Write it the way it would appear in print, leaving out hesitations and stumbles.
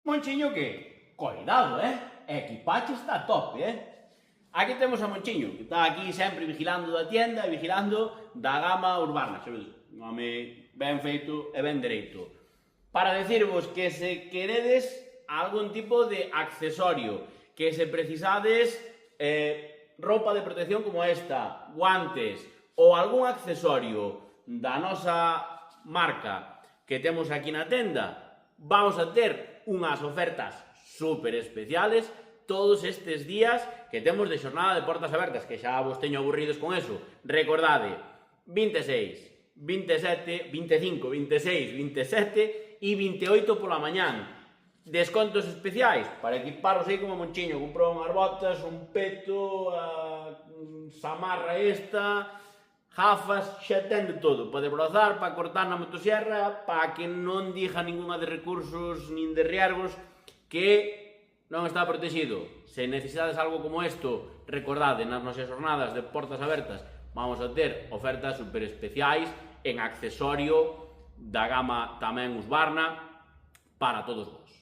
Monchiño que, coidado, equipache está a tope, Aquí temos a Monchiño, que está aquí sempre vigilando da tienda e vigilando da gama urbana, sabedes? Un home ben feito e ben dereito. Para decirvos que se queredes algún tipo de accesorio, que se precisades roupa de protección como esta, guantes ou algún accesorio da nosa marca que temos aquí na tenda, vamos a ter unhas ofertas super especiales todos estes días que temos de xornada de portas abertas, que xa vos teño aburridos con eso. Recordade, 26, 27, 25, 26, 27 e 28 pola mañán. Descontos especiais para equiparos aí como Monchiño. Comprou unhas botas, un peto, a samarra esta, gafas, xa ten de todo. Para desbrozar, para cortar na motosierra, para que non diga ninguna de recursos nin de riesgos que non está protegido. Se necesitades algo como isto, recordade, nas nosas jornadas de portas abertas vamos a ter ofertas super especiais en accesorio da gama tamén Husqvarna para todos vos.